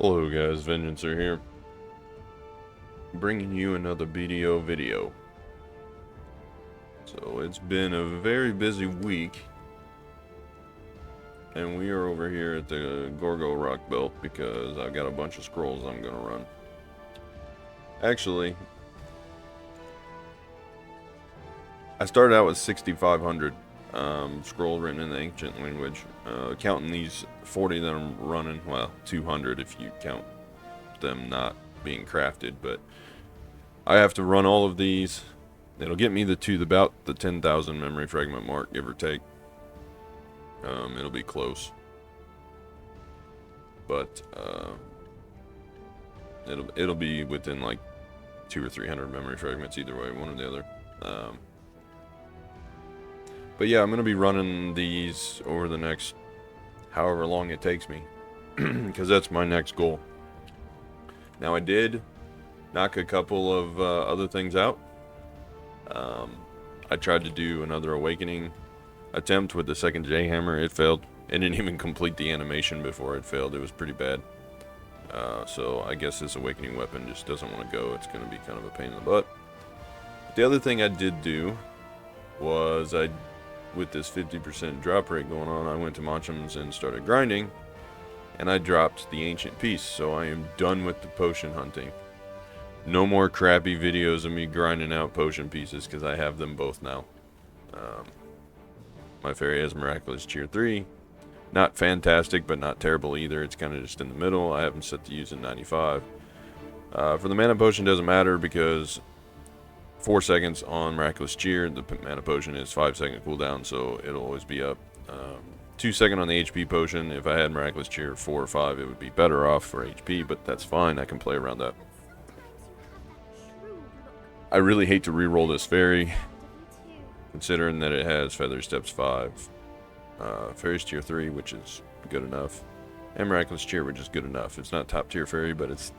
Hello guys, Vengeancer here, bringing you another BDO video. So it's been a very busy week, and we are over here at the Gorgo Rock Belt because I've got a bunch of scrolls I'm gonna run. Actually, I started out with 6,500 scrolls written in the ancient language, counting these 40 that I'm running. Well, 200 if you count them not being crafted, but I have to run all of these. It'll get me to about the 10,000 memory fragment mark, give or take. It'll be close, but it'll be within like 200 or 300 memory fragments either way, one or the other. But yeah, I'm gonna be running these over the next however long it takes me, because that's my next goal. Now I did knock a couple of other things out. I tried to do another awakening attempt with the second J hammer. It failed. It didn't even complete the animation before it failed. It was pretty bad. So I guess this awakening weapon just doesn't want to go. It's going to be kind of a pain in the butt. The other thing I did do was with this 50% drop rate going on, I went to Moncham's and started grinding, and I dropped the ancient piece. So I am done with the potion hunting. No more crappy videos of me grinding out potion pieces, because I have them both now. My fairy has miraculous tier 3. Not fantastic, but not terrible either. It's kind of just in the middle. I have them set to use in 95. For the mana potion, doesn't matter because 4 seconds on miraculous cheer. The mana potion is 5-second cooldown, so it'll always be up. 2 second on the HP potion. If I had miraculous cheer 4 or 5, it would be better off for HP, but that's fine. I can play around that. I really hate to re-roll this fairy, considering that it has Feather Steps 5, Fairy's tier 3, which is good enough, and Miraculous Cheer, which is good enough. It's not top tier fairy, but it's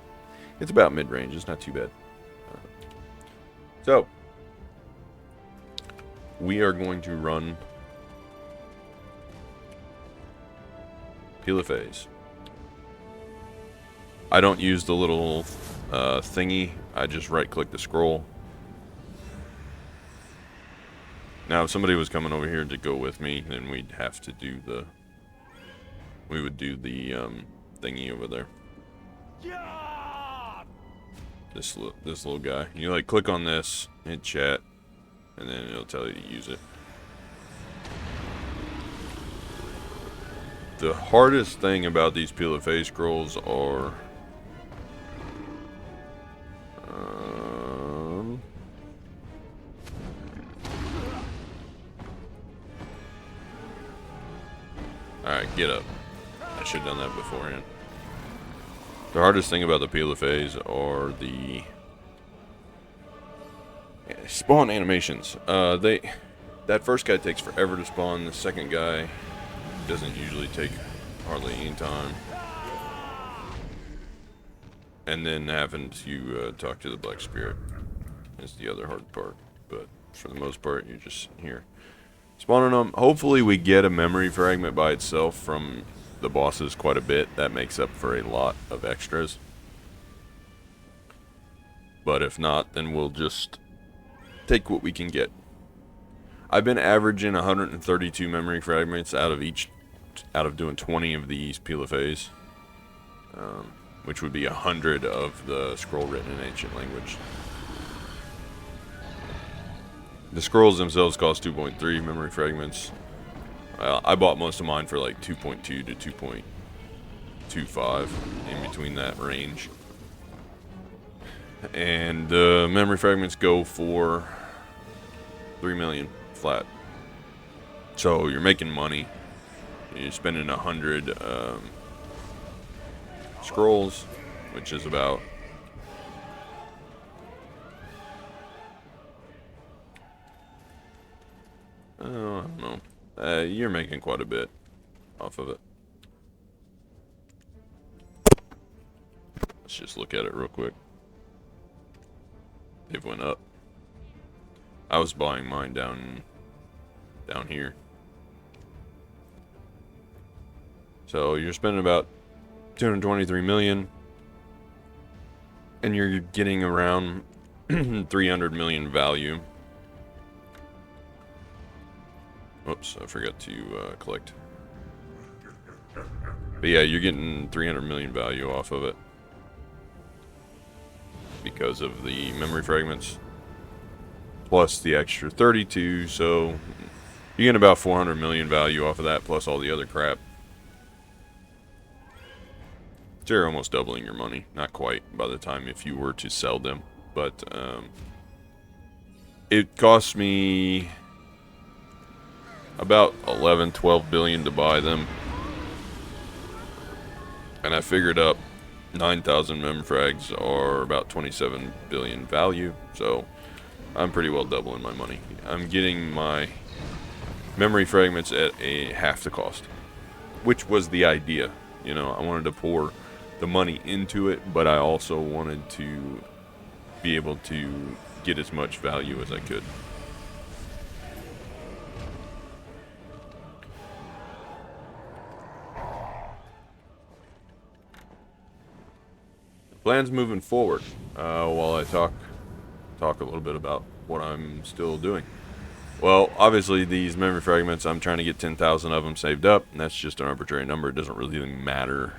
about mid-range. It's not too bad. So we are going to run Phase. I don't use the little thingy. I just right-click the scroll. Now, if somebody was coming over here to go with me, then we'd have to do the... We would do the thingy over there. This little guy. You like click on this, hit chat, and then it'll tell you to use it. The hardest thing about these Phase scrolls are... Alright, get up. I should have done that beforehand. The hardest thing about the Phase are the spawn animations. That first guy takes forever to spawn. The second guy doesn't usually take hardly any time. And then having to talk to the Black Spirit is the other hard part. But for the most part, you're just here spawning them. Hopefully we get a memory fragment by itself from the bosses quite a bit. That makes up for a lot of extras. But if not, then we'll just take what we can get. I've been averaging 132 memory fragments out of doing 20 of these Phase, which would be 100 of the scroll written in ancient language. The scrolls themselves cost 2.3 memory fragments. I bought most of mine for like 2.2 to 2.25, in between that range. And memory fragments go for 3 million flat. So you're making money. You're spending 100 scrolls, which is about... I don't know. You're making quite a bit off of it. Let's just look at it real quick. It went up. I was buying mine down here. So you're spending about 223 million. and you're getting around 300 million value. Oops, I forgot to collect. But yeah, you're getting 300 million value off of it because of the memory fragments plus the extra 32, so you're getting about 400 million value off of that plus all the other crap. So you're almost doubling your money. Not quite by the time if you were to sell them, but it cost me about 11-12 billion to buy them, and I figured up 9,000 memfrags are about 27 billion value, so I'm pretty well doubling my money. I'm getting my memory fragments at a half the cost, which was the idea. You know, I wanted to pour the money into it, but I also wanted to be able to get as much value as I could. Plans moving forward, while I talk a little bit about what I'm still doing. Well, obviously these memory fragments, I'm trying to get 10,000 of them saved up, and that's just an arbitrary number. It doesn't really matter.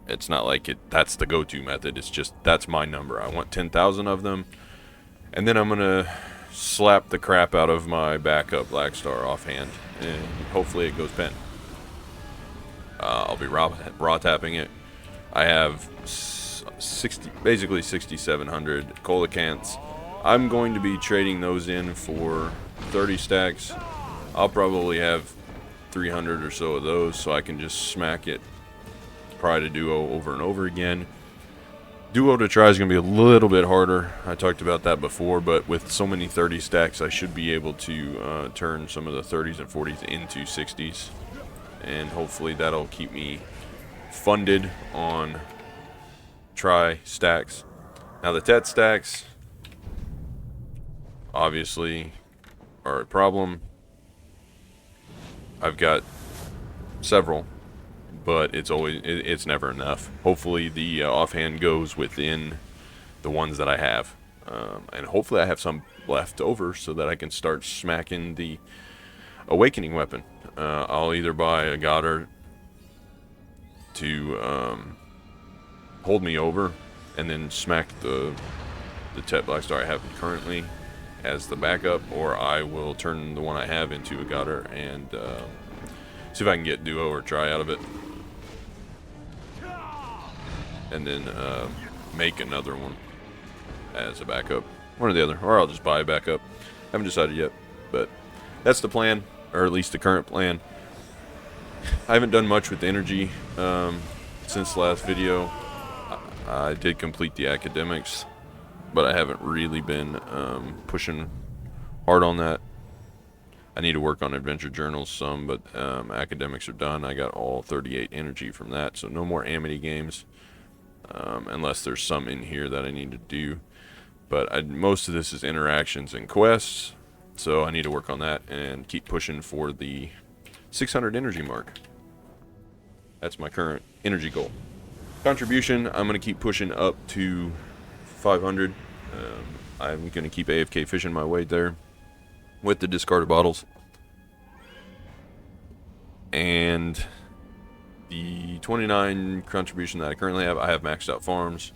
It's not like that's the go-to method. It's just that's my number. I want 10,000 of them, and then I'm gonna slap the crap out of my backup Black Star offhand, and hopefully it goes pen. I'll be raw tapping it. I have basically 6,700 coelacanths. I'm going to be trading those in for 30 stacks. I'll probably have 300 or so of those, so I can just smack it, try to duo over and over again. Duo to try is going to be a little bit harder. I talked about that before, but with so many 30 stacks, I should be able to turn some of the 30s and 40s into 60s, and hopefully that'll keep me funded on try stacks. Now the tet stacks obviously are a problem. I've got several, but it's never enough. Hopefully the offhand goes within the ones that I have, and hopefully I have some left over so that I can start smacking the awakening weapon. I'll either buy a Goddard to hold me over and then smack the Tet Black Star I have currently as the backup, or I will turn the one I have into a Goddard and see if I can get duo or try out of it, and then make another one as a backup, one or the other, or I'll just buy a backup. Haven't decided yet, but that's the plan, or at least the current plan. I haven't done much with energy since the last video. I did complete the academics, but I haven't really been pushing hard on that. I need to work on adventure journals some, but academics are done. I got all 38 energy from that, so no more Amity games, unless there's some in here that I need to do. But most of this is interactions and quests, so I need to work on that and keep pushing for the 600 energy mark. That's my current energy goal. Contribution, I'm going to keep pushing up to 500. I'm going to keep AFK fishing my way there with the discarded bottles. And the 29 contribution that I currently have, I have maxed out farms.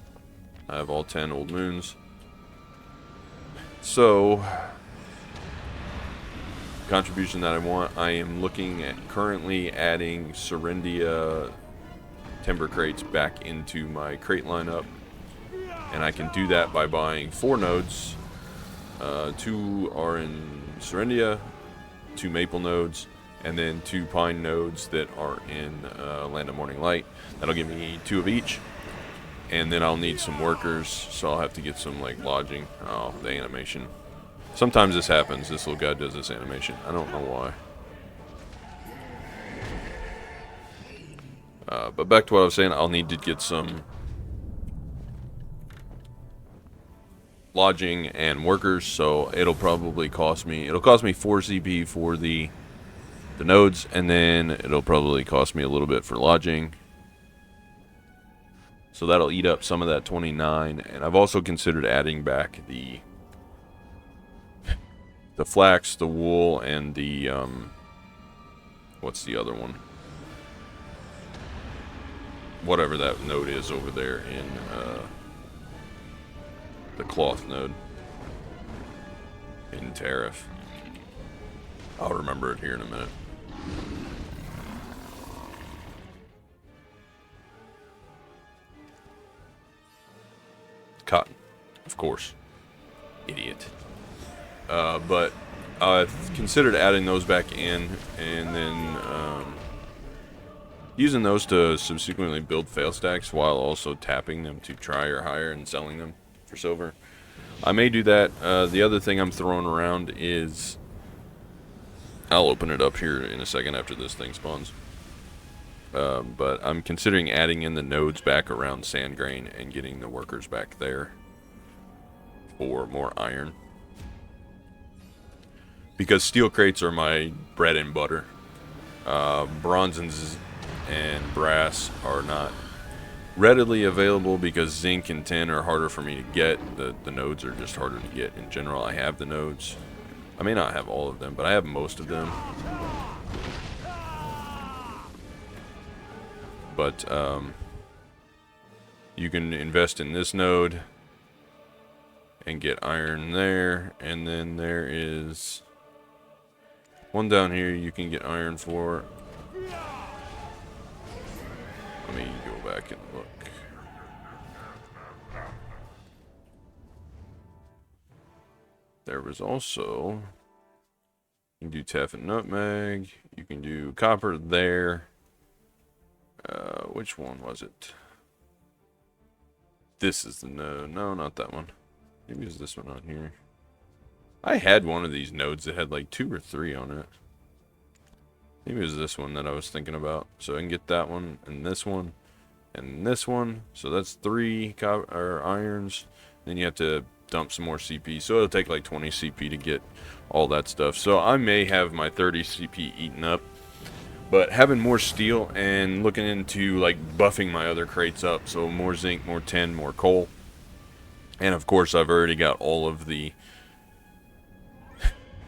I have all 10 old moons. So, contribution that I want, I am looking at currently adding Serendia timber crates back into my crate lineup, and I can do that by buying 4 nodes. 2 are in Serendia, 2 maple nodes, and then 2 pine nodes that are in Land of Morning Light. That'll give me 2 of each, and then I'll need some workers, so I'll have to get some like lodging. Oh, the animation. Sometimes this happens. This little guy does this animation. I don't know why. But back to what I was saying, I'll need to get some lodging and workers, so it'll probably cost me, 4 CP for the nodes, and then it'll probably cost me a little bit for lodging. So that'll eat up some of that 29. And I've also considered adding back the flax, the wool, and the what's the other one? Whatever that node is over there in the cloth node in tariff. I'll remember it here in a minute. Cotton, of course. Idiot. But I've considered adding those back in, and then using those to subsequently build fail stacks while also tapping them to try or higher and selling them for silver. I may do that. The other thing I'm throwing around is, I'll open it up here in a second after this thing spawns. But I'm considering adding in the nodes back around sand grain and getting the workers back there for more iron. Because steel crates are my bread and butter. Bronzes and brass are not readily available because zinc and tin are harder for me to get. The nodes are just harder to get in general. I have the nodes. I may not have all of them, but I have most of them. But you can invest in this node and get iron there, and then there is one down here you can get iron for. Let me go back and look. There was also, you can do teff and nutmeg. You can do copper there. Which one was it? This is the node. No, not that one. Maybe it's this one on here. I had one of these nodes that had like 2 or 3 on it. Maybe it was this one that I was thinking about. So I can get that one and this one and this one. So that's 3 irons. Then you have to dump some more CP. So it'll take like 20 CP to get all that stuff. So I may have my 30 CP eaten up. But having more steel and looking into like buffing my other crates up. So more zinc, more tin, more coal. And of course I've already got all of the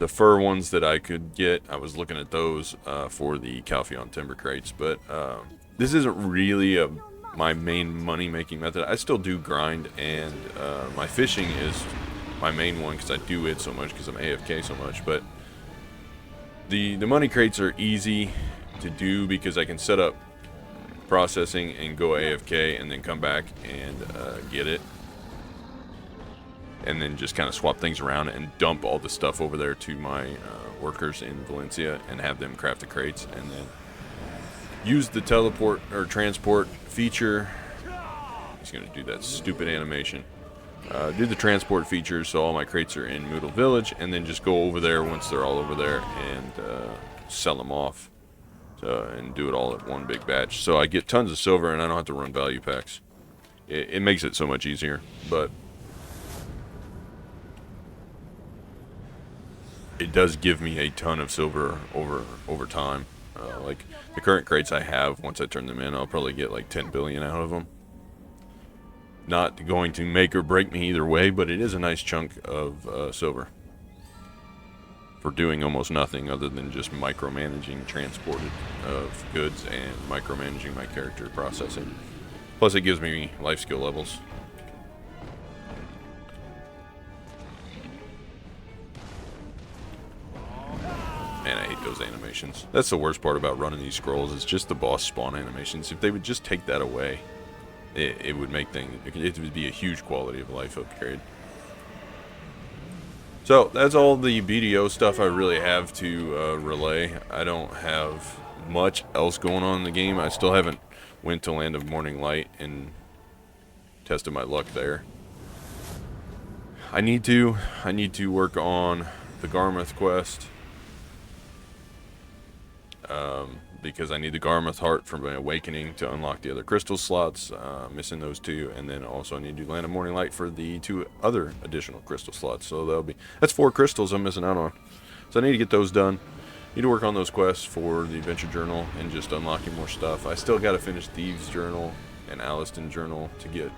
fur ones that I could get. I was looking at those for the Calpheon timber crates. But this isn't really my main money making method. I still do grind, and my fishing is my main one because I do it so much because I'm AFK so much. But the money crates are easy to do because I can set up processing and go AFK and then come back and get it, and then just kind of swap things around and dump all the stuff over there to my workers in Valencia and have them craft the crates, and then use the teleport or transport feature. He's gonna do that stupid animation. Do the transport feature so all my crates are in Moodle Village, and then just go over there once they're all over there and sell them off. And do it all at one big batch. So I get tons of silver and I don't have to run value packs. It makes it so much easier. But it does give me a ton of silver over time. Like the current crates I have, once I turn them in, I'll probably get like 10 billion out of them. Not going to make or break me either way, but it is a nice chunk of silver for doing almost nothing other than just micromanaging transported of goods and micromanaging my character processing. Plus it gives me life skill levels. Man, I hate those animations. That's the worst part about running these scrolls, is just the boss spawn animations. If they would just take that away, it would make things, it would be a huge quality of life upgrade. So that's all the BDO stuff I really have to relay. I don't have much else going on in the game. I still haven't went to Land of Morning Light and tested my luck there. I need to work on the Garmoth quest. Because I need the Garmoth heart from my awakening to unlock the other crystal slots. Missing those 2, and then also I need to do Land of Morning Light for the 2 other additional crystal slots. So that's 4 crystals I'm missing out on. So I need to get those done. Need to work on those quests for the adventure journal and just unlocking more stuff. I still got to finish Thieves Journal an Alliston journal to get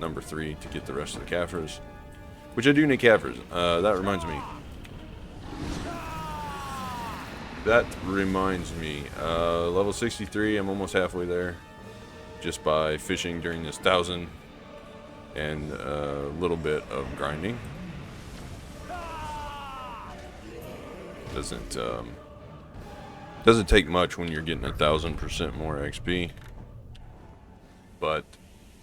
number 3 to get the rest of the Kafirs. Which I do need Kafirs. That reminds me. Level 63, I'm almost halfway there. Just by fishing during this 1,000 and a little bit of grinding. Doesn't take much when you're getting 1,000% more XP. But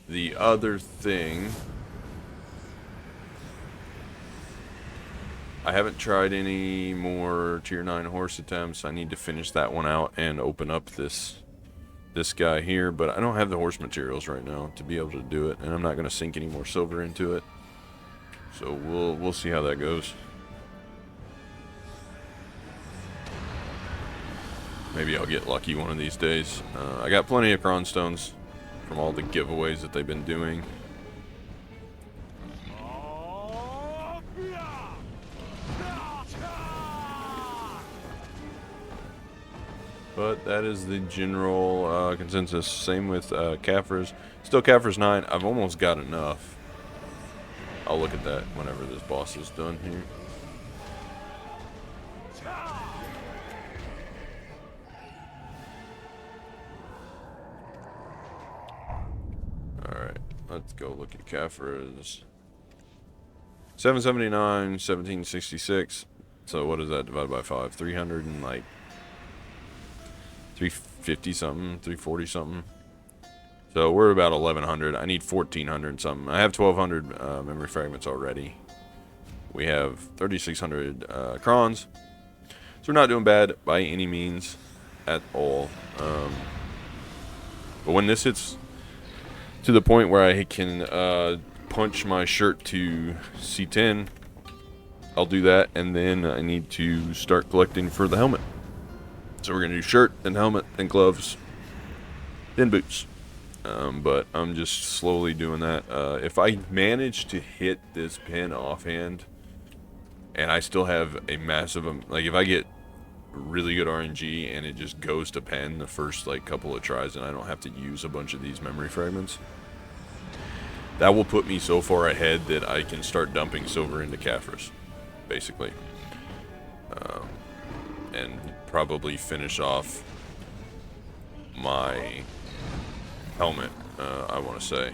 the other thing, I haven't tried any more tier 9 horse attempts. I need to finish that one out and open up this guy here, but I don't have the horse materials right now to be able to do it, and I'm not going to sink any more silver into it. So we'll see how that goes. Maybe I'll get lucky one of these days. I got plenty of cron stones from all the giveaways that they've been doing. But that is the general consensus. Same with Kafirs. Still Kafirs 9. I've almost got enough. I'll look at that whenever this boss is done here. Alright, let's go look at Kafirs. 779, 1766. So what is that divided by 5? 300 and like 350 something, 340 something. So we're about 1100. I need 1400 something. I have 1200 memory fragments already. We have 3600 crons. So we're not doing bad by any means at all. But when this hits to the point where I can punch my shirt to C10, I'll do that, and then I need to start collecting for the helmet. So we're gonna do shirt, then helmet, then gloves, then boots. But I'm just slowly doing that. If I manage to hit this pin offhand, and I still have a massive, like if I get really good RNG and it just goes to pen the first like couple of tries and I don't have to use a bunch of these memory fragments, that will put me so far ahead that I can start dumping silver into Kafirs, basically. And probably finish off my helmet, I want to say.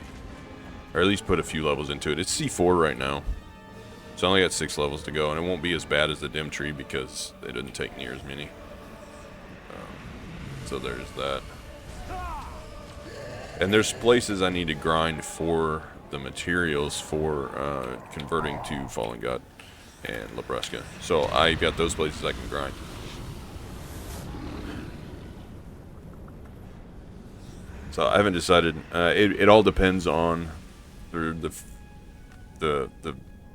Or at least put a few levels into it. It's C4 right now. So I only got 6 levels to go, and it won't be as bad as the dim tree because they didn't take near as many. So there's that. And there's places I need to grind for the materials for converting to Fallen God and Labreska. So I've got those places I can grind. So I haven't decided. It all depends on the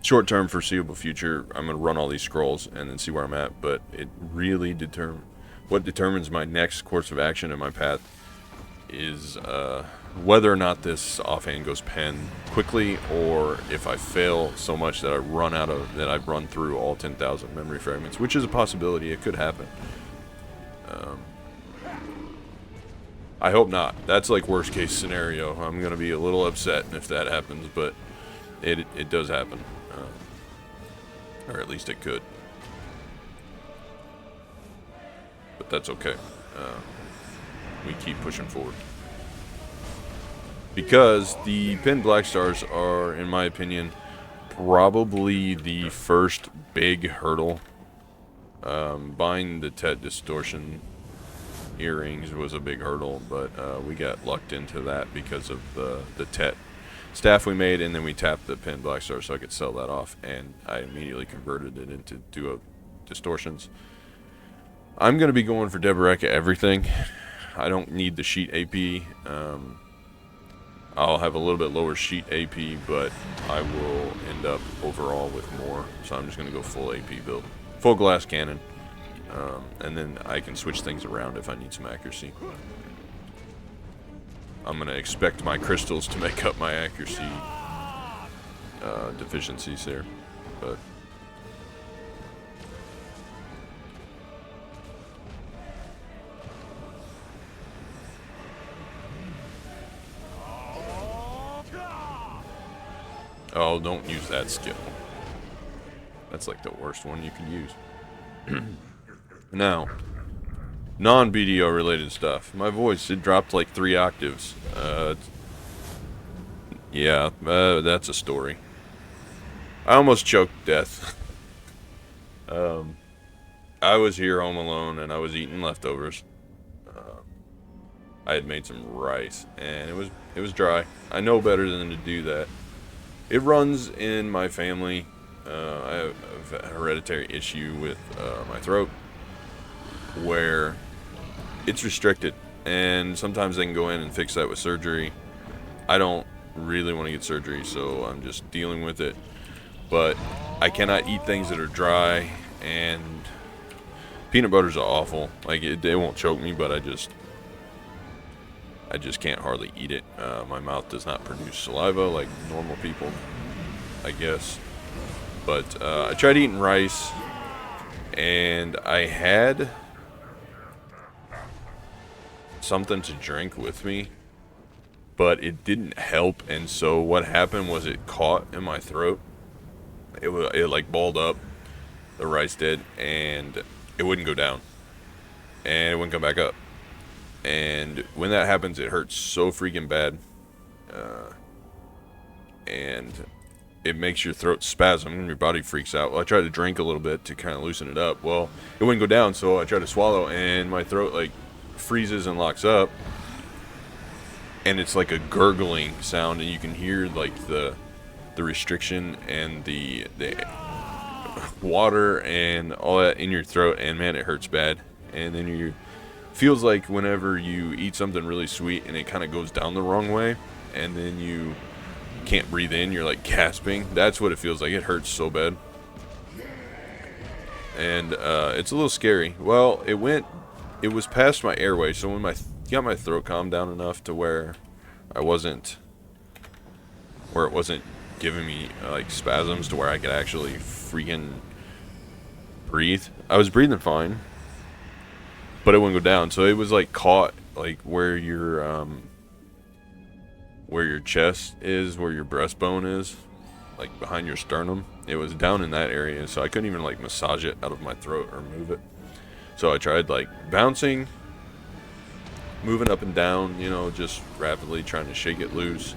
short-term foreseeable future. I'm going to run all these scrolls and then see where I'm at. But it really what determines my next course of action and my path is whether or not this offhand goes pen quickly, or if I fail so much that I've run through all 10,000 memory fragments, which is a possibility. It could happen. I hope not. That's like worst case scenario. I'm gonna be a little upset if that happens, but it does happen, or at least it could. But that's okay. We keep pushing forward because the pinned black stars are, in my opinion, probably the first big hurdle. Buying the Tet distortion earrings was a big hurdle, but we got lucked into that because of the Tet staff we made, and then we tapped the pinned black star so I could sell that off, and I immediately converted it into duo distortions. I'm going to be going for Deboreka everything. I don't need the sheet AP. I'll have a little bit lower sheet AP, but I will end up overall with more, so I'm just going to go full AP build. Full glass cannon. And then I can switch things around if I need some accuracy. I'm going to expect my crystals to make up my accuracy deficiencies there. But Oh, don't use that skill. That's like the worst one you can use. Now, non-BDO related stuff. My voice, it dropped like 3 octaves. Yeah, that's a story. I almost choked to death. I was here home alone and I was eating leftovers. I had made some rice and it was dry. I know better than to do that. It runs in my family. I have a hereditary issue with my throat where it's restricted, and sometimes they can go in and fix that with surgery. I don't really want to get surgery, so I'm just dealing with it. But I cannot eat things that are dry, and peanut butters are awful. Like it won't choke me, but I just can't hardly eat it. My mouth does not produce saliva like normal people, I guess. But I tried eating rice, and I had something to drink with me, but it didn't help. And so what happened was it caught in my throat. It like balled up, the rice did, and it wouldn't go down, and it wouldn't come back up. And when that happens, it hurts so freaking bad, and it makes your throat spasm and your body freaks out. Well, I tried to drink a little bit to kind of loosen it up. Well, it wouldn't go down, so I tried to swallow, and my throat like freezes and locks up, and it's like a gurgling sound, and you can hear like the restriction and the water and all that in your throat, and man, it hurts bad. And then you feels like whenever you eat something really sweet and it kind of goes down the wrong way, and then you can't breathe in, you're like gasping. That's what it feels like. It hurts so bad, and it's a little scary. Well, it was past my airway, so when got my throat calmed down enough to where it wasn't giving me like spasms to where I could actually freaking breathe. I was breathing fine, but it wouldn't go down. So it was like caught like where your chest is, where your breastbone is, like behind your sternum. It was down in that area, so I couldn't even like massage it out of my throat or move it. So I tried like bouncing, moving up and down, just rapidly trying to shake it loose.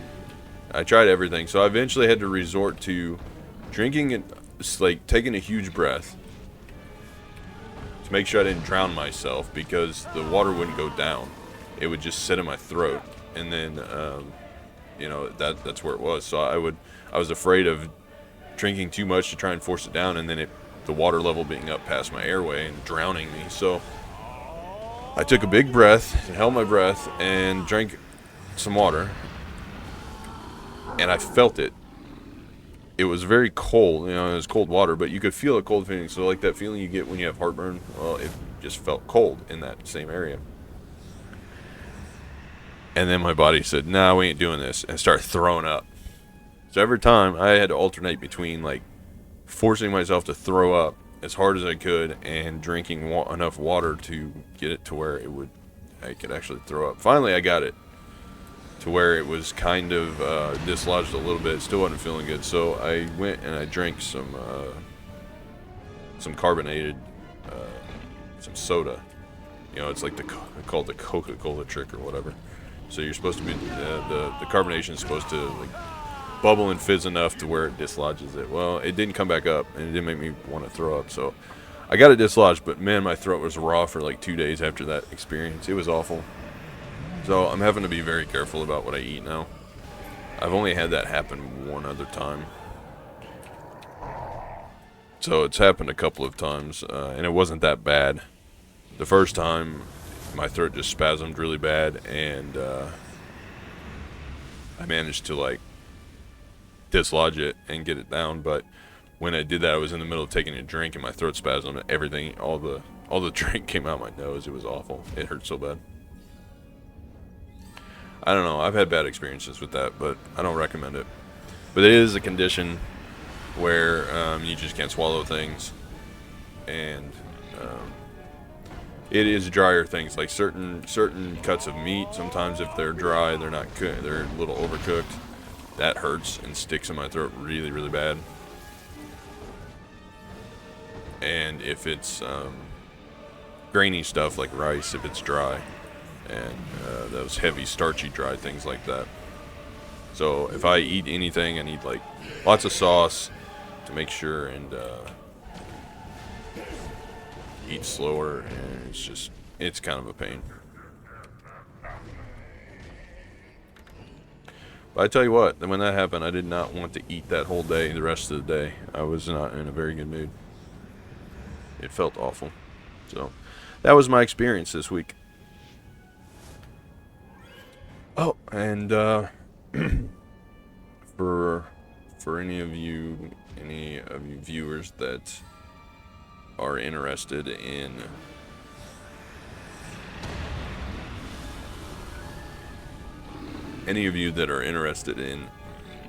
I tried everything, so I eventually had to resort to drinking it, like taking a huge breath to make sure I didn't drown myself, because the water wouldn't go down. It would just sit in my throat, and then that's where it was. So I was afraid of drinking too much to try and force it down, and then the water level being up past my airway and drowning me. So I took a big breath and held my breath and drank some water, and I felt it. It was very cold, it was cold water, but you could feel a cold feeling. So like that feeling you get when you have heartburn, well, it just felt cold in that same area. And then my body said, nah, we ain't doing this, and started throwing up. So every time I had to alternate between like forcing myself to throw up as hard as I could and drinking enough water to get it to where I could actually throw up. Finally, I got it to where it was kind of dislodged a little bit. Still wasn't feeling good, so I went and I drank some carbonated, some soda. It's like called the Coca-Cola trick or whatever. So you're supposed to be the carbonation is supposed to like bubble and fizz enough to where it dislodges it. Well, it didn't come back up, and it didn't make me want to throw up. So I got it dislodged, but man, my throat was raw for like 2 days after that experience. It was awful. So I'm having to be very careful about what I eat now. I've only had that happen one other time. So it's happened a couple of times, and it wasn't that bad. The first time, my throat just spasmed really bad, and I managed to like dislodge it and get it down. But when I did that, I was in the middle of taking a drink, and my throat spasmed, and everything, all the drink came out my nose. It was awful. It hurt so bad. I don't know. I've had bad experiences with that, but I don't recommend it. But it is a condition where you just can't swallow things, and it is drier things, like certain cuts of meat. Sometimes if they're dry, they're not they're a little overcooked. that hurts and sticks in my throat really, really bad. And if it's grainy stuff like rice, if it's dry, and those heavy starchy dry things like that. So if I eat anything, I need like lots of sauce to make sure, and eat slower, and it's kind of a pain. But I tell you what, when that happened, I did not want to eat that whole day, the rest of the day. I was not in a very good mood. It felt awful. So that was my experience this week. Oh, and for any of you viewers that are interested in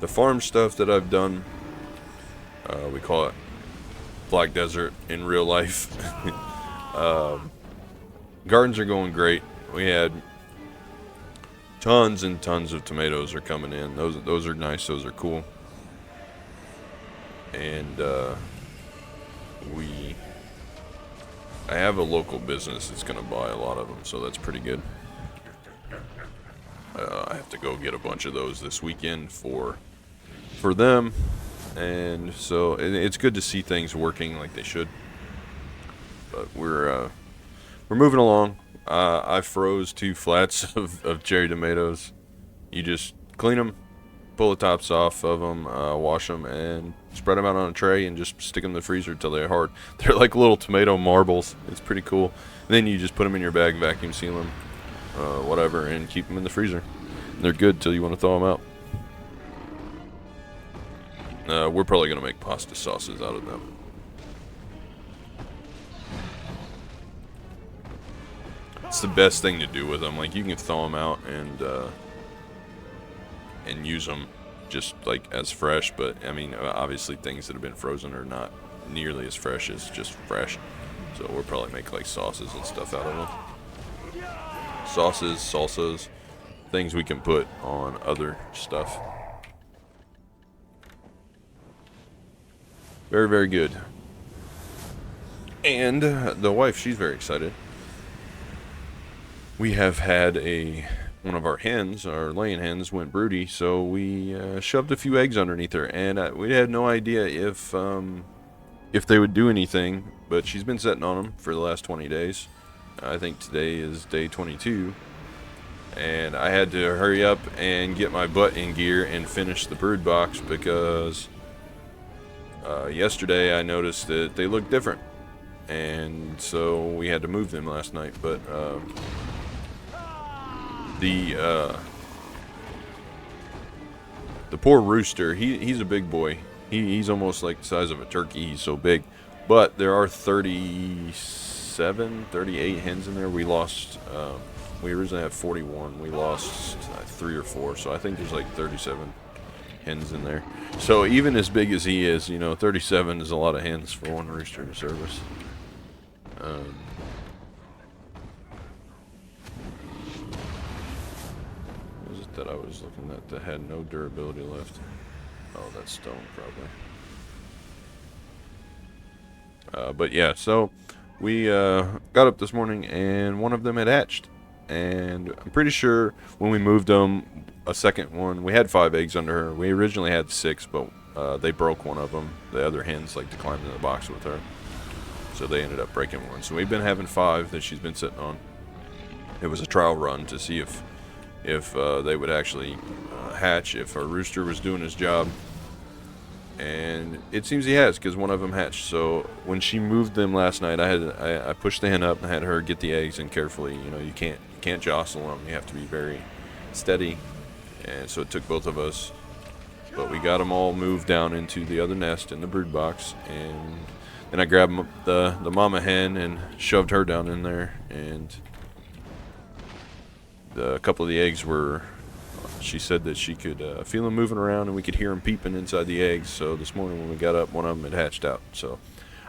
the farm stuff that I've done, we call it Black Desert in real life. Gardens are going great. We had tons and tons of tomatoes are coming in. Those are nice. Those are cool. And I have a local business that's going to buy a lot of them, so that's pretty good. I have to go get a bunch of those this weekend for them, and so it's good to see things working like they should. But we're moving along. I froze 2 flats of cherry tomatoes. You just clean them, pull the tops off of them, wash them, and spread them out on a tray and just stick them in the freezer until they're hard. They're like little tomato marbles. It's pretty cool. And then you just put them in your bag, vacuum seal them, whatever, and keep them in the freezer. They're good till you want to thaw them out. We're probably going to make pasta sauces out of them. It's the best thing to do with them. Like, you can thaw them out and use them just like as fresh, but I mean, obviously things that have been frozen are not nearly as fresh as just fresh. So we'll probably make like sauces and stuff out of them. Sauces, salsas, things we can put on other stuff. Very, very good. And the wife, she's very excited. We have had one of our hens, our laying hens, went broody, so we shoved a few eggs underneath her, and we had no idea if they would do anything, but she's been sitting on them for the last 20 days. I think today is day 22, and I had to hurry up and get my butt in gear and finish the brood box because yesterday I noticed that they looked different, and so we had to move them last night, but the poor rooster, he's a big boy. He's almost like the size of a turkey. He's so big. But there are 37, 38 hens in there. We lost, we originally had 41. We lost 3 or 4. So I think there's like 37 hens in there. So even as big as he is, 37 is a lot of hens for one rooster to service. That I was looking at that had no durability left. Oh, that's stone probably. But yeah, so we got up this morning and one of them had hatched, and I'm pretty sure when we moved them, a second one, we had 5 eggs under her. We originally had 6, but they broke one of them. The other hens like to climb in the box with her, so they ended up breaking one. So we've been having 5 that she's been sitting on. It was a trial run to see if they would actually hatch, if our rooster was doing his job, and it seems he has, because one of them hatched. So when she moved them last night, I pushed the hen up and had her get the eggs, and carefully, you can't jostle them, you have to be very steady, and so it took both of us, but we got them all moved down into the other nest in the brood box, and then I grabbed the mama hen and shoved her down in there, and a couple of the eggs were, she said that she could feel them moving around and we could hear them peeping inside the eggs. So this morning when we got up, one of them had hatched out. So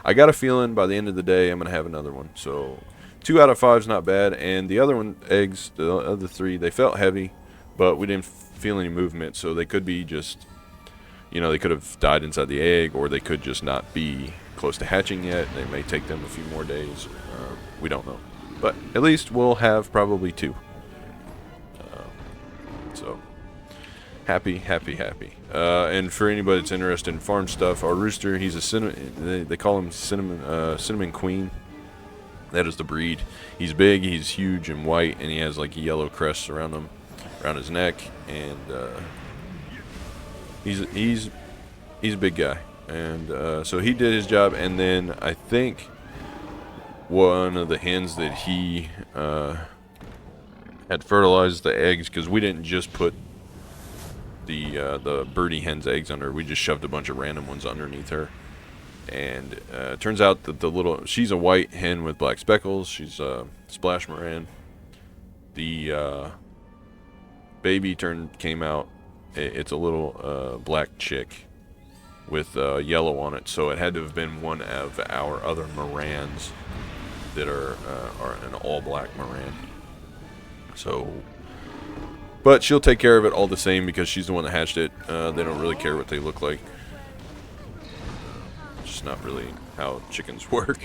I got a feeling by the end of the day I'm going to have another one. So 2 out of 5 is not bad. And the other one, eggs, the other 3, they felt heavy, but we didn't feel any movement, so they could be just, you know, they could have died inside the egg, or they could just not be close to hatching yet. They may take them a few more days. We don't know. But at least we'll have probably 2. So, happy. And for anybody that's interested in farm stuff, our rooster, he's a cinnamon, they call him Cinnamon Queen. That is the breed. He's big, he's huge and white, and he has like yellow crests around him, around his neck, and he's a big guy. And so he did his job, and then I think one of the hens that he had fertilized the eggs, because we didn't just put the birdie hen's eggs under her, we just shoved a bunch of random ones underneath her. And it turns out that she's a white hen with black speckles. She's a splash moran. The baby came out. It's a little black chick with yellow on it, so it had to have been one of our other morans that are an all-black moran. So, but she'll take care of it all the same because she's the one that hatched it. They don't really care what they look like. It's just not really how chickens work.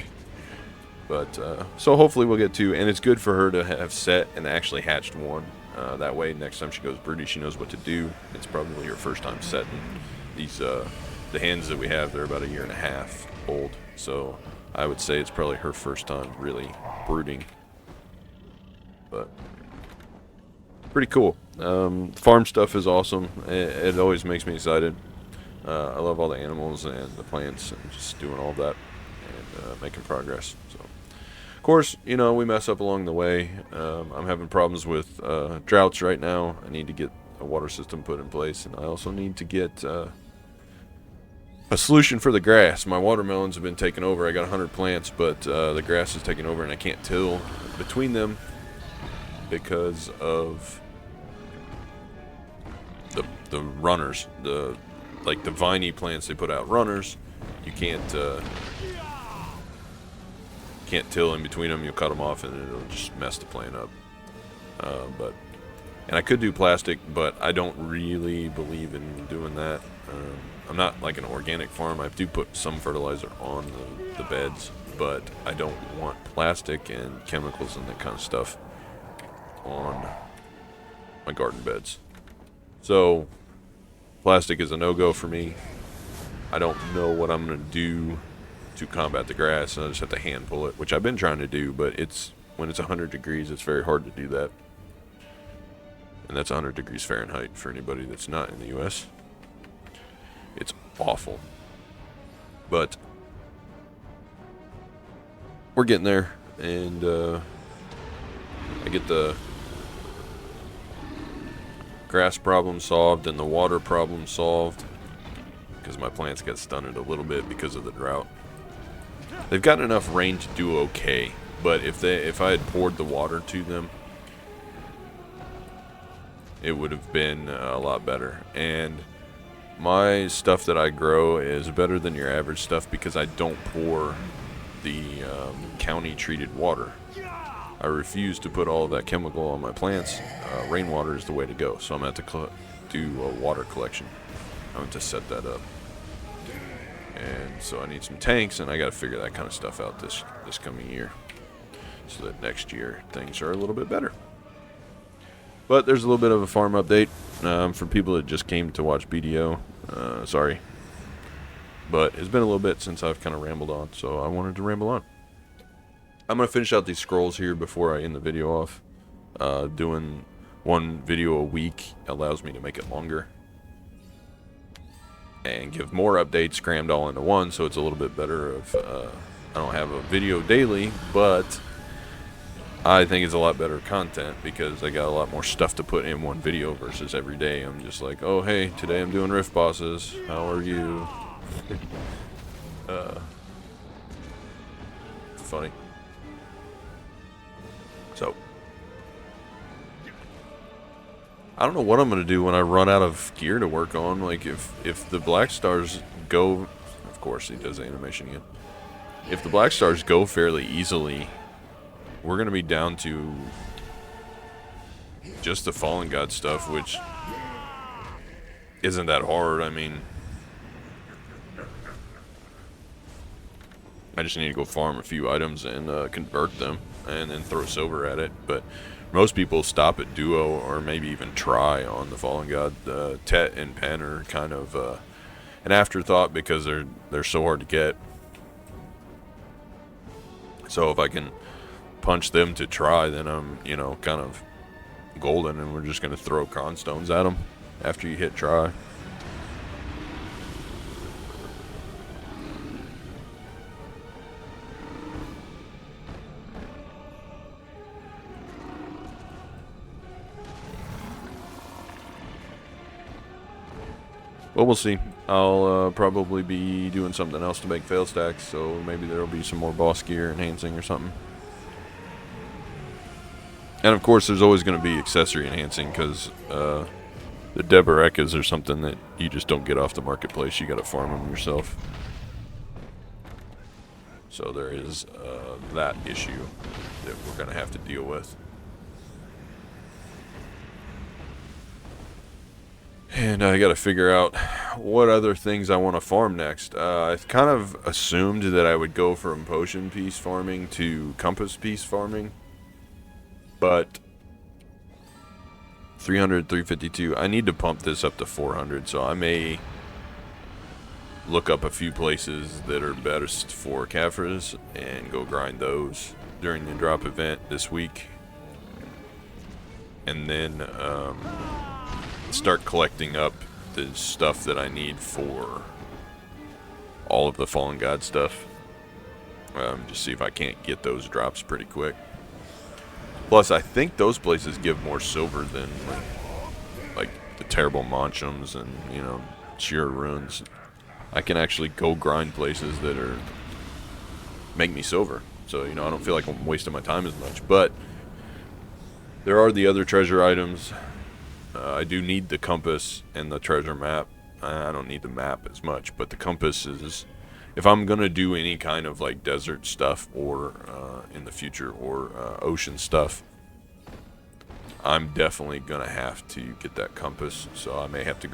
But so hopefully we'll get 2, and it's good for her to have set and actually hatched one. That way, next time she goes broody, she knows what to do. It's probably her first time setting. These the hens that we have, they're about 1.5 years old, so I would say it's probably her first time really brooding. But pretty cool. Farm stuff is awesome. It always makes me excited. I love all the animals and the plants and just doing all that and making progress. So, of course, you know, we mess up along the way. I'm having problems with droughts right now. I need to get a water system put in place, and I also need to get a solution for the grass. My watermelons have been taken over. I got 100 plants, but the grass is taking over, and I can't till between them because of the runners. Like the viney plants, they put out runners. You can't till in between them. You'll cut them off, and it'll just mess the plant up. And I could do plastic, but I don't really believe in doing that. I'm not like an organic farm. I do put some fertilizer on the beds, but I don't want plastic and chemicals and that kind of stuff on my garden beds. So plastic is a no-go for me. I don't know what I'm going to do to combat the grass, and I just have to hand pull it, which I've been trying to do, but when it's 100 degrees, it's very hard to do that. And that's 100 degrees Fahrenheit for anybody that's not in the U.S. It's awful. But we're getting there, and I get the grass problem solved and the water problem solved because my plants got stunted a little bit because of the drought. They've gotten enough rain to do okay, but if I had poured the water to them, it would have been a lot better. And my stuff that I grow is better than your average stuff because I don't pour the county treated water. I refuse to put all of that chemical on my plants. Rainwater is the way to go, so I'm going to have to do a water collection. I'm going to set that up. And so I need some tanks, and I got to figure that kind of stuff out this coming year, so that next year things are a little bit better. But there's a little bit of a farm update for people that just came to watch BDO. Sorry. But it's been a little bit since I've kind of rambled on, so I wanted to ramble on. I'm going to finish out these scrolls here before I end the video off. Doing one video a week allows me to make it longer and give more updates crammed all into one, so it's a little bit better I don't have a video daily, but I think it's a lot better content because I got a lot more stuff to put in one video versus every day. I'm just like, oh hey, today I'm doing rift bosses. How are you? Funny. So I don't know what I'm gonna do when I run out of gear to work on. Like if the black stars go, of course he does the animation again. If the black stars go fairly easily, we're gonna be down to just the Fallen God stuff, which isn't that hard. I mean, I just need to go farm a few items and convert them and then throw silver at it. But most people stop at duo or maybe even try on the Fallen God. Tet and Pen are kind of an afterthought because they're so hard to get. So if I can punch them to try, then I'm, you know, kind of golden, and we're just going to throw Cron Stones at them after you hit try. Well, we'll see. I'll probably be doing something else to make fail stacks, so maybe there'll be some more boss gear enhancing or something. And of course, there's always going to be accessory enhancing, because the Debarekas are something that you just don't get off the marketplace. You got to farm them yourself. So there is that issue that we're going to have to deal with. And I got to figure out what other things I want to farm next. I kind of assumed that I would go from potion piece farming to compass piece farming. But 300, 352, I need to pump this up to 400. So I may look up a few places that are best for Caphras and go grind those during the drop event this week. And then start collecting up the stuff that I need for all of the Fallen God stuff. Just see if I can't get those drops pretty quick. Plus, I think those places give more silver than like the terrible Monchums and, you know, sheer runes. I can actually go grind places that are make me silver. So, you know, I don't feel like I'm wasting my time as much. But there are the other treasure items. I do need the compass and the treasure map. I don't need the map as much, but the compass is, if I'm going to do any kind of like desert stuff or in the future or ocean stuff, I'm definitely going to have to get that compass. So I may have to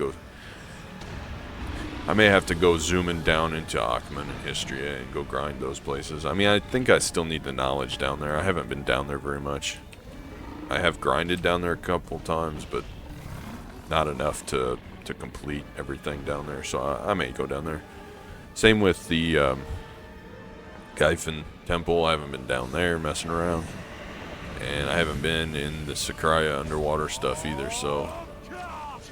go zooming down into Akhman and Histria and go grind those places. I mean, I think I still need the knowledge down there. I haven't been down there very much. I have grinded down there a couple times, but not enough to complete everything down there, so I may go down there. Same with the Gyphon Temple. I haven't been down there messing around, and I haven't been in the Sakraya underwater stuff either, so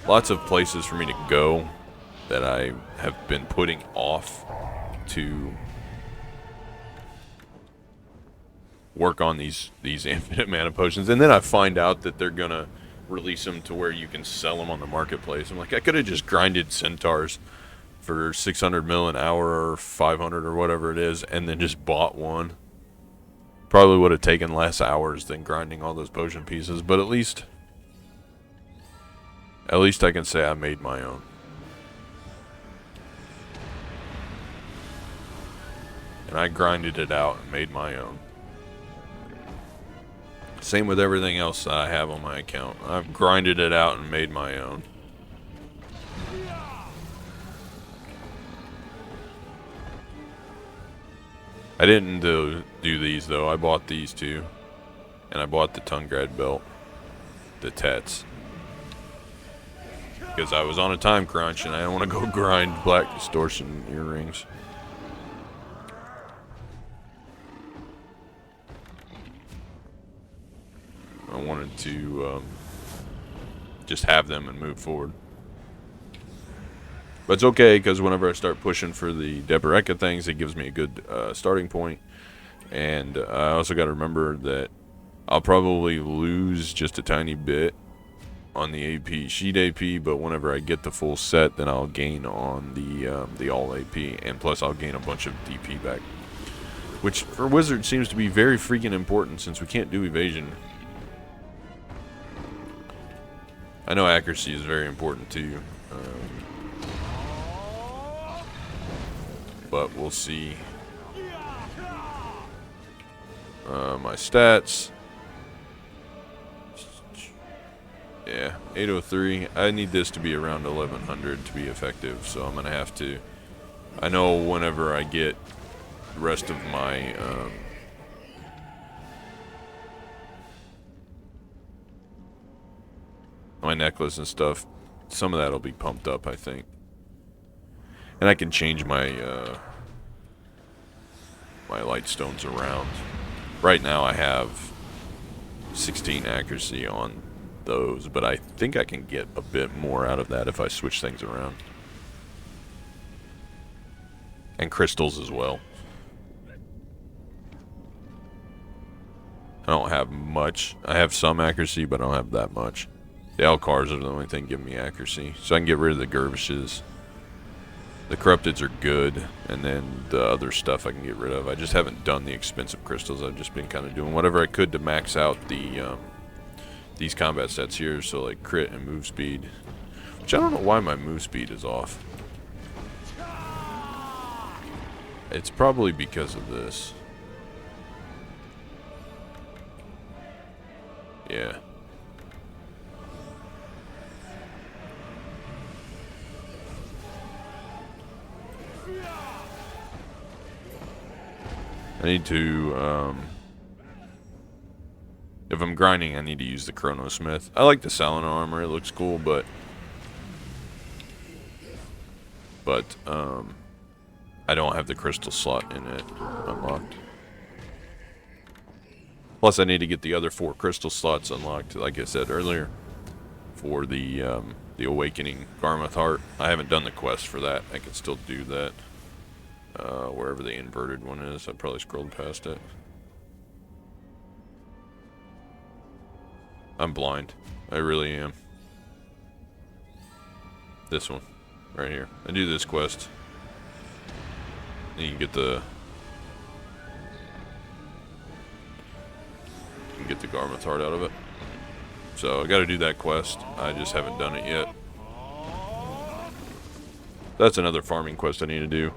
lots of places for me to go that I have been putting off to work on these infinite mana potions, and then I find out that they're gonna release them to where you can sell them on the marketplace. I'm like, I could have just grinded centaurs for 600 mil an hour or 500 or whatever it is, and then just bought one. Probably would have taken less hours than grinding all those potion pieces, but at least I can say I made my own. And I grinded it out and made my own. Same with everything else I have on my account. I've grinded it out and made my own. I didn't do these though. I bought these two. And I bought the Tungrad belt. The Tets. Because I was on a time crunch and I don't want to go grind Black Distortion earrings. I wanted to just have them and move forward. But it's okay, because whenever I start pushing for the Debareka things, it gives me a good starting point. And I also got to remember that I'll probably lose just a tiny bit on the AP, sheet AP, but whenever I get the full set, then I'll gain on the all AP. And plus I'll gain a bunch of DP back. Which for Wizard seems to be very freaking important, since we can't do evasion. I know accuracy is very important too, but we'll see. My stats. Yeah, 803. I need this to be around 1100 to be effective, so I'm gonna have to. I know whenever I get the rest of my necklace and stuff, some of that'll be pumped up, I think. And I can change my my light stones around. Right now I have 16 accuracy on those, but I think I can get a bit more out of that if I switch things around. And crystals as well. I don't have much. I have some accuracy, but I don't have that much. The Alcars are the only thing giving me accuracy. So I can get rid of the Gervishes. The Corrupteds are good, and then the other stuff I can get rid of. I just haven't done the expensive crystals. I've just been kind of doing whatever I could to max out the these combat sets here. So like crit and move speed, which I don't know why my move speed is off. It's probably because of this. Yeah. I need to, if I'm grinding, I need to use the Chronosmith. I like the Salon armor, it looks cool, but I don't have the crystal slot in it unlocked. Plus, I need to get the other 4 crystal slots unlocked, like I said earlier, for the Awakening Garmoth Heart. I haven't done the quest for that. I can still do that. Wherever the inverted one is. I probably scrolled past it. I'm blind. I really am. This one. Right here. I do this quest. And you can get the... You can get the Garmoth Heart out of it. So I gotta do that quest. I just haven't done it yet. That's another farming quest I need to do.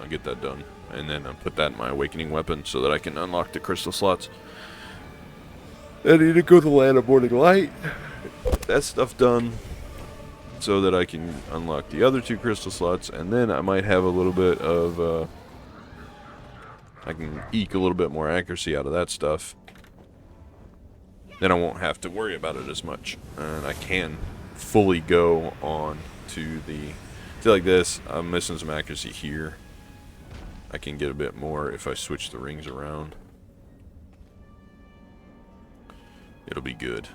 I'll get that done, and then I'll put that in my Awakening weapon so that I can unlock the crystal slots. I need to go to the Land of Morning Light. Get that stuff done so that I can unlock the other 2 crystal slots, and then I might have a little bit of I can eke a little bit more accuracy out of that stuff. Then I won't have to worry about it as much, and I can fully go on to the... like this, I'm missing some accuracy here. I can get a bit more if I switch the rings around. It'll be good.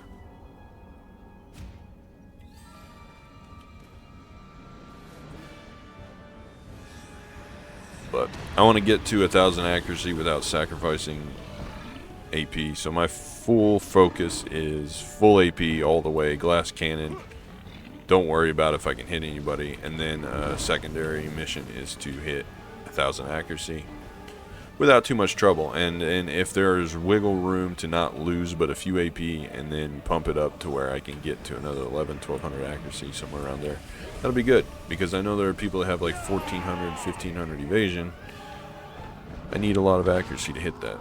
But I want to get to 1,000 accuracy without sacrificing AP. So my full focus is full AP all the way, glass cannon. Don't worry about if I can hit anybody, and then secondary mission is to hit 1,000 accuracy without too much trouble. And if there's wiggle room to not lose but a few AP, and then pump it up to where I can get to another 1,100-1,200 accuracy, somewhere around there, that'll be good. Because I know there are people that have like 1,400, 1,500 evasion. I need a lot of accuracy to hit that.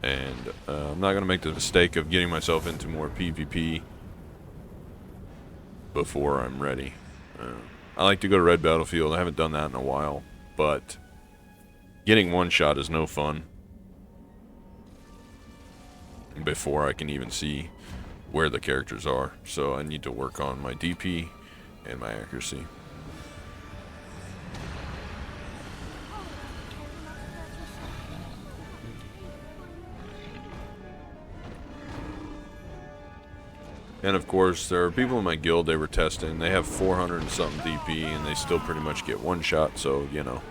And I'm not going to make the mistake of getting myself into more PvP before I'm ready. I like to go to Red Battlefield. I haven't done that in a while, but getting one shot is no fun before I can even see where the characters are. So I need to work on my DP and my accuracy. And of course, there are people in my guild they were testing. They have 400 and something DP, and they still pretty much get one shot. So, you know,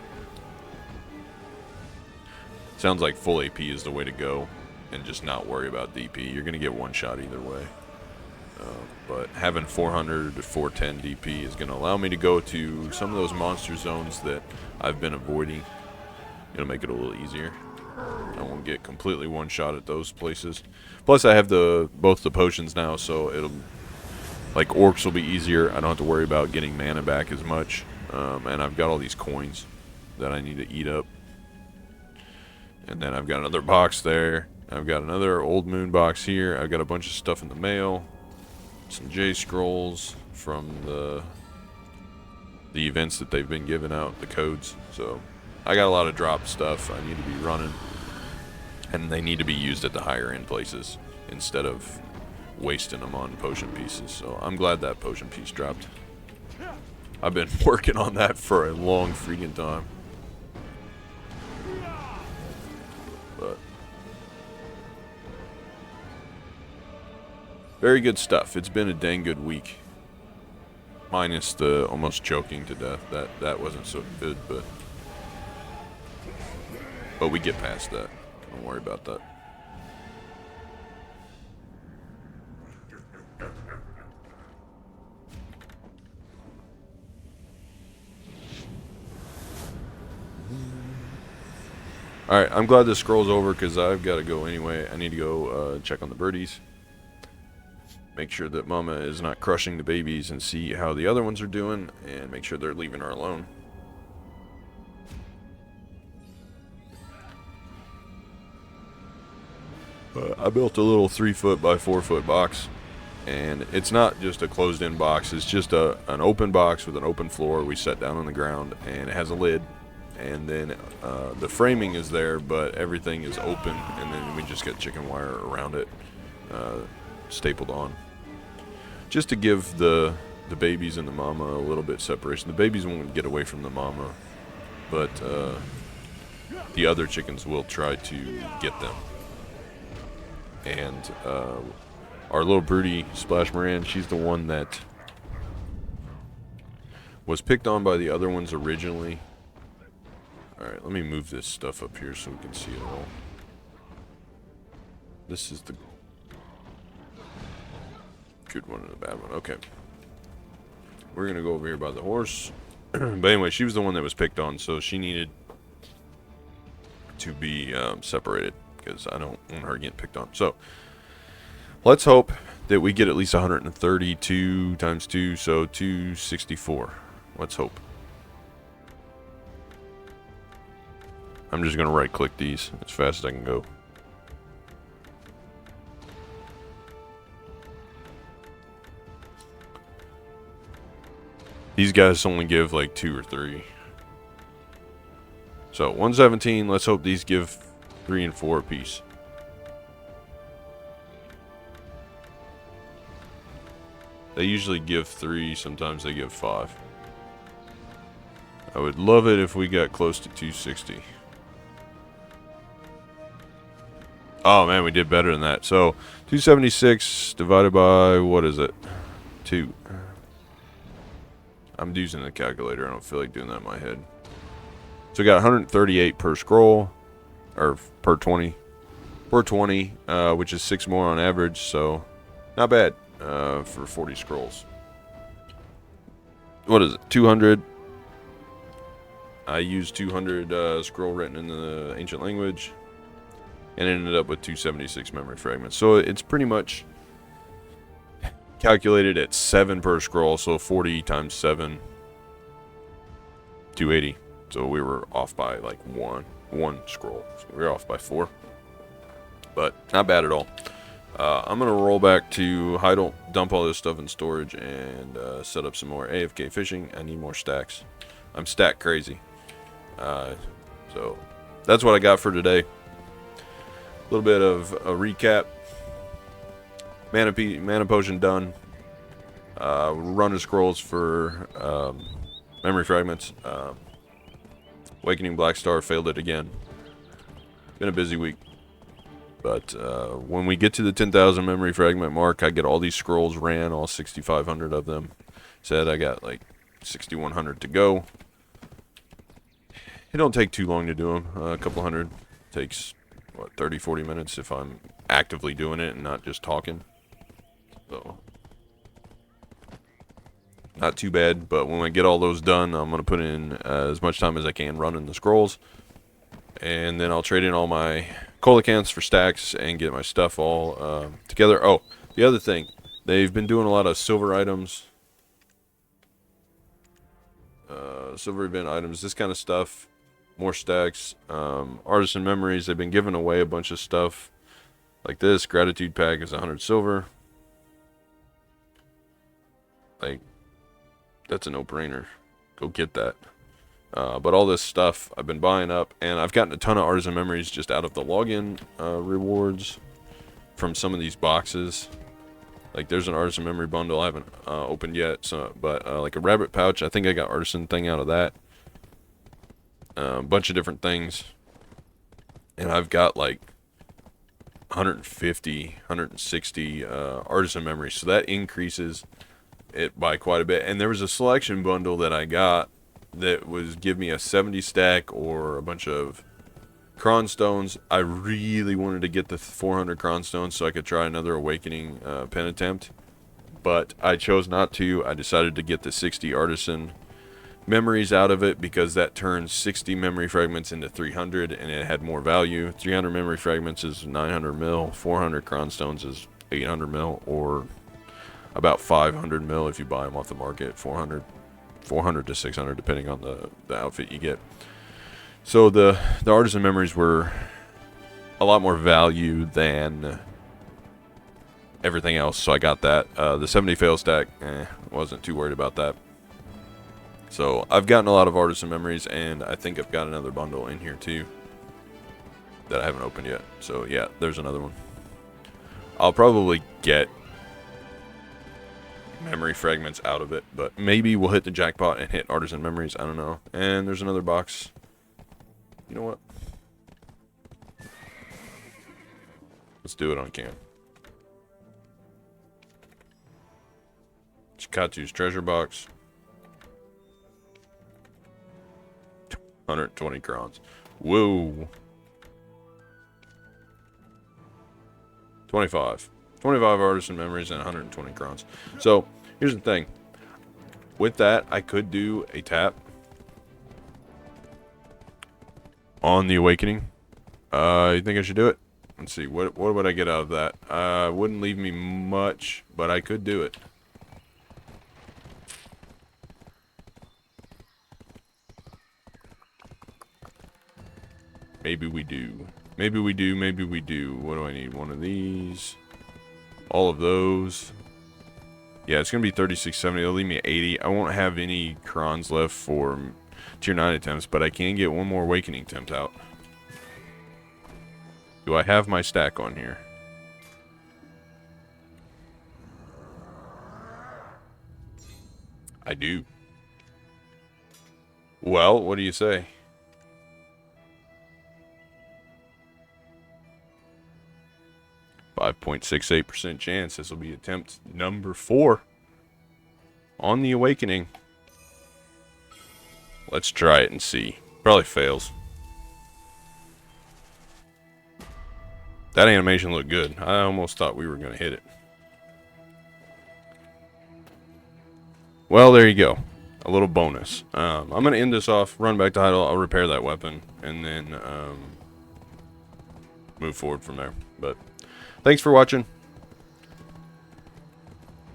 sounds like full AP is the way to go, and just not worry about DP. You're gonna get one shot either way. But having 400 to 410 DP is gonna allow me to go to some of those monster zones that I've been avoiding. It'll make it a little easier. I won't get completely one shot at those places. Plus I have both the potions now, so it'll, like, orcs will be easier. I don't have to worry about getting mana back as much. And I've got all these coins that I need to eat up. And then I've got another box there. I've got another old moon box here. I've got a bunch of stuff in the mail. Some J scrolls from the events that they've been giving out, the codes. So I got a lot of drop stuff I need to be running, and they need to be used at the higher end places instead of wasting them on potion pieces. So I'm glad that potion piece dropped. I've been working on that for a long freaking time. But very good stuff. It's been a dang good week. Minus the almost choking to death. That wasn't so good, but we get past that. Don't worry about that. Alright, I'm glad this scroll's over because I've got to go anyway. I need to go check on the birdies. Make sure that Mama is not crushing the babies and see how the other ones are doing, and make sure they're leaving her alone. I built a little 3-foot by 4-foot box, and it's not just a closed-in box. It's just an open box with an open floor. We set down on the ground, and it has a lid, and then the framing is there, but everything is open, and then we just get chicken wire around it, stapled on, just to give the babies and the mama a little bit separation. The babies won't get away from the mama, but the other chickens will try to get them. And our little broody, Splash Moran, she's the one that was picked on by the other ones originally. Alright, let me move this stuff up here so we can see it all. This is the good one and the bad one. Okay. We're going to go over here by the horse. But anyway, she was the one that was picked on, so she needed to be separated, because I don't want her getting picked on. So let's hope that we get at least 132 times 2, so 264. Let's hope. I'm just going to right click these as fast as I can go. These guys only give like 2 or 3. So 117, let's hope these give 3 and 4 apiece. They usually give 3, sometimes they give 5. I would love it if we got close to 260. Oh man, we did better than that. So 276 divided by, what is it? 2. I'm using the calculator. I don't feel like doing that in my head. So we got 138 per scroll, or per 20. Per 20, which is 6 more on average, so not bad for 40 scrolls. What is it? 200. I used 200 scroll written in the ancient language, and ended up with 276 memory fragments. So it's pretty much calculated at 7 per scroll, so 40 times 7, 280. So we were off by like one scroll. So we were off by 4, but not bad at all. I'm gonna roll back to Heidel, dump all this stuff in storage, and set up some more AFK fishing. I need more stacks. I'm stack crazy. So that's what I got for today. A little bit of a recap. Mana potion done. Runner scrolls for memory fragments. Awakening Black Star, failed it again. Been a busy week. But when we get to the 10,000 memory fragment mark, I get all these scrolls ran, all 6,500 of them. Said I got like 6,100 to go. It don't take too long to do them. A couple hundred. Takes, what, 30, 40 minutes if I'm actively doing it and not just talking. So, not too bad. But when I get all those done, I'm going to put in as much time as I can running the scrolls. And then I'll trade in all my coelacanths for stacks and get my stuff all together. Oh, the other thing. They've been doing a lot of silver items. Silver event items, this kind of stuff. More stacks. Artisan memories. They've been giving away a bunch of stuff Like this gratitude pack is 100 silver. Like, that's a no-brainer. Go get that. But all this stuff I've been buying up, and I've gotten a ton of artisan memories just out of the login rewards from some of these boxes. Like, there's an artisan memory bundle I haven't opened yet, but like a rabbit pouch, I think I got artisan thing out of that. A bunch of different things. And I've got like 150, 160 artisan memories, so that increases it by quite a bit. And there was a selection bundle that I got that was give me a 70 stack or a bunch of cron stones. I really wanted to get the 400 cron stones so I could try another awakening pen attempt, but I chose not to. I decided to get the 60 artisan memories out of it because that turns 60 memory fragments into 300, and it had more value. 300 memory fragments is 900 mil, 400 cron stones is 800 mil, or about 500 mil if you buy them off the market. 400 to 600 depending on the outfit you get. So the artisan memories were a lot more value than everything else, so I got that. The 70 fail stack, wasn't too worried about that. So I've gotten a lot of artisan memories, and I think I've got another bundle in here too that I haven't opened yet. So yeah, there's another one. I'll probably get memory fragments out of it, but maybe we'll hit the jackpot and hit artisan memories. I don't know. And there's another box. You know what? Let's do it on cam. Chikatu's treasure box. 120 crowns. Whoa. 25 artisan memories and 120 crowns. So here's the thing. With that, I could do a tap on the awakening. You think I should do it? Let's see. What would I get out of that? Wouldn't leave me much, but I could do it. Maybe we do. Maybe we do. Maybe we do. What do I need? One of these. All of those. Yeah, it's going to be 3670. It'll leave me 80. I won't have any crons left for tier 9 attempts, but I can get one more awakening attempt out. Do I have my stack on here? I do. Well, what do you say? .68% chance this will be attempt number 4 on the awakening. Let's try it and see. Probably fails. That animation looked good. I almost thought we were going to hit it. Well, there you go. A little bonus. I'm going to end this off, run back to idle. I'll repair that weapon, and then move forward from there. But thanks for watching.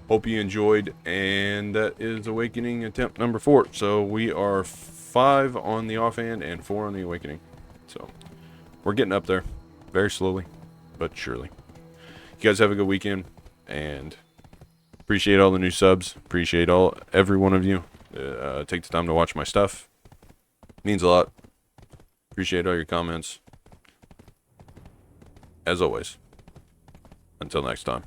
Hope you enjoyed, and that is awakening attempt number 4. So we are 5 on the offhand and 4 on the awakening. So we're getting up there, very slowly but surely. You guys have a good weekend, and appreciate all the new subs. Appreciate every one of you. Take the time to watch my stuff. Means a lot. Appreciate all your comments. As always. Until next time.